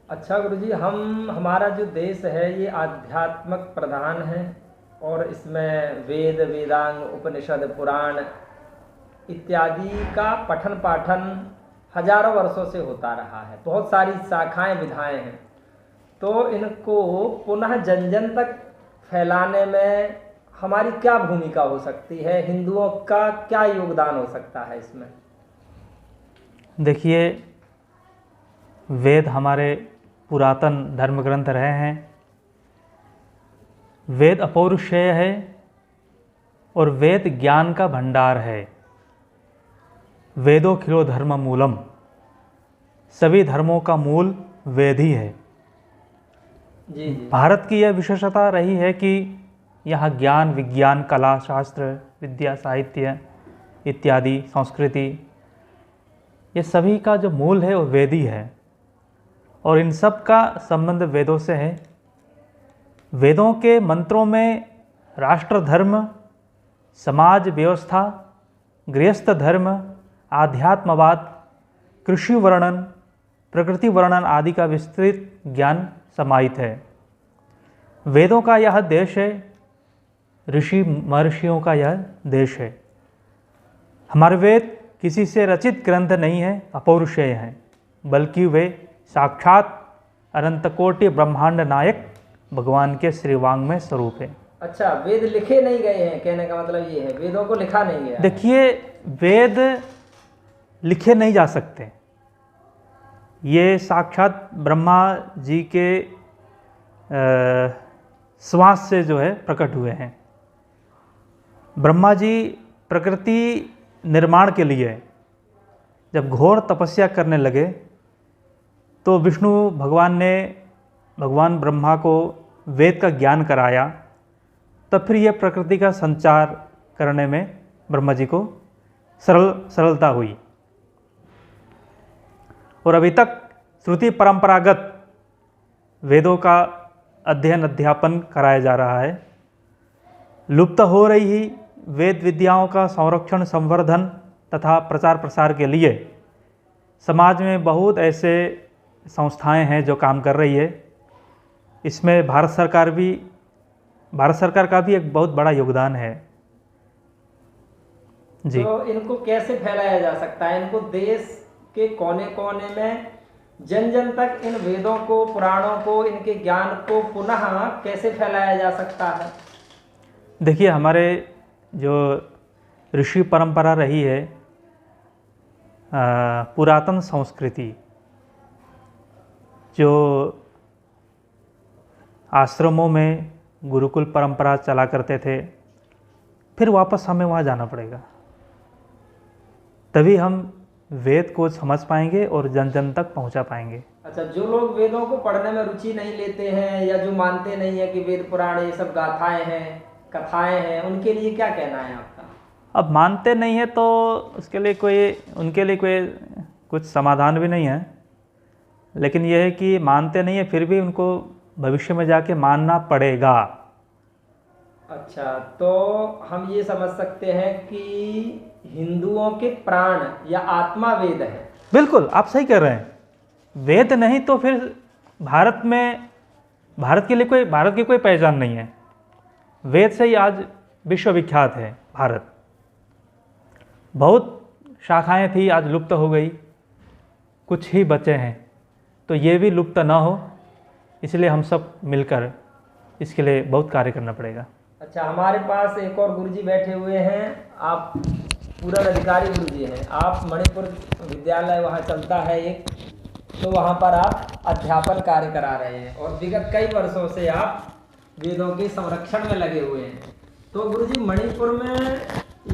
अच्छा गुरुजी, हमारा जो देश है ये आध्यात्मिक प्रधान है और इसमें वेद, वेदांग, उपनिषद, पुराण इत्यादि का पठन पाठन हजारों वर्षों से होता रहा है। बहुत सारी शाखाएं विधाएं हैं, तो इनको पुनः जन जन तक फैलाने में हमारी क्या भूमिका हो सकती है? हिंदुओं का क्या योगदान हो सकता है इसमें? देखिए, वेद हमारे पुरातन धर्म ग्रंथ रहे हैं। वेद अपौरुषेय है और वेद ज्ञान का भंडार है। वेदोखिलो धर्म मूलम, सभी धर्मों का मूल वेद ही है। जी। भारत की यह विशेषता रही है कि यहाँ ज्ञान, विज्ञान, कला, शास्त्र, विद्या, साहित्य इत्यादि, संस्कृति, ये सभी का जो मूल है वो वेद ही है और इन सब का संबंध वेदों से है। वेदों के मंत्रों में राष्ट्र धर्म, समाज व्यवस्था, गृहस्थ धर्म, आध्यात्मवाद, कृषि वर्णन, प्रकृति वर्णन आदि का विस्तृत ज्ञान समाहित है। वेदों का यह देश है, ऋषि महर्षियों का यह देश है। हमारे वेद किसी से रचित ग्रंथ नहीं है, अपौरुषेय हैं, बल्कि वे साक्षात अनंत कोटि ब्रह्मांड नायक भगवान के श्रीवांग में स्वरूप है। अच्छा, वेद लिखे नहीं गए हैं, कहने का मतलब ये है वेदों को लिखा नहीं गया। देखिए, वेद लिखे नहीं जा सकते, ये साक्षात ब्रह्मा जी के श्वास से जो है प्रकट हुए हैं। ब्रह्मा जी प्रकृति निर्माण के लिए जब घोर तपस्या करने लगे तो विष्णु भगवान ने भगवान ब्रह्मा को वेद का ज्ञान कराया, तब फिर यह प्रकृति का संचार करने में ब्रह्मा जी को सरलता हुई। और अभी तक श्रुति परंपरागत वेदों का अध्ययन अध्यापन कराया जा रहा है। लुप्त हो रही ही वेद विद्याओं का संरक्षण, संवर्धन तथा प्रचार प्रसार के लिए समाज में बहुत ऐसे संस्थाएं हैं जो काम कर रही है। इसमें भारत सरकार का भी एक बहुत बड़ा योगदान है। जी। तो इनको कैसे फैलाया जा सकता है? इनको देश के कोने कोने में जन जन तक इन वेदों को, पुराणों को, इनके ज्ञान को पुनः कैसे फैलाया जा सकता है? देखिए, हमारे जो ऋषि परंपरा रही है, पुरातन संस्कृति, जो आश्रमों में गुरुकुल परंपरा चला करते थे, फिर वापस हमें वहाँ जाना पड़ेगा, तभी हम वेद को समझ पाएंगे और जन जन तक पहुँचा पाएंगे। अच्छा, जो लोग वेदों को पढ़ने में रुचि नहीं लेते हैं या जो मानते नहीं है कि वेद पुराण ये सब गाथाएं हैं, कथाएं हैं, उनके लिए क्या कहना है आपका? अब मानते नहीं है तो उनके लिए कोई कुछ समाधान भी नहीं है, लेकिन यह है कि मानते नहीं है फिर भी उनको भविष्य में जाके मानना पड़ेगा। अच्छा, तो हम ये समझ सकते हैं कि हिंदुओं के प्राण या आत्मा वेद है। बिल्कुल, आप सही कह रहे हैं। वेद नहीं तो फिर भारत की कोई पहचान नहीं है। वेद से ही आज विश्वविख्यात है भारत। बहुत शाखाएं थी, आज लुप्त हो गई, कुछ ही बचे हैं, तो ये भी लुप्त ना हो, इसलिए हम सब मिलकर इसके लिए बहुत कार्य करना पड़ेगा। अच्छा, हमारे पास एक और गुरुजी बैठे हुए हैं, आप पूर्ण अधिकारी गुरुजी हैं। आप मणिपुर विद्यालय वहाँ चलता है एक, तो वहाँ पर आप अध्यापन कार्य करा रहे हैं और विगत कई वर्षों से आप वेदों के संरक्षण में लगे हुए हैं। तो गुरुजी, मणिपुर में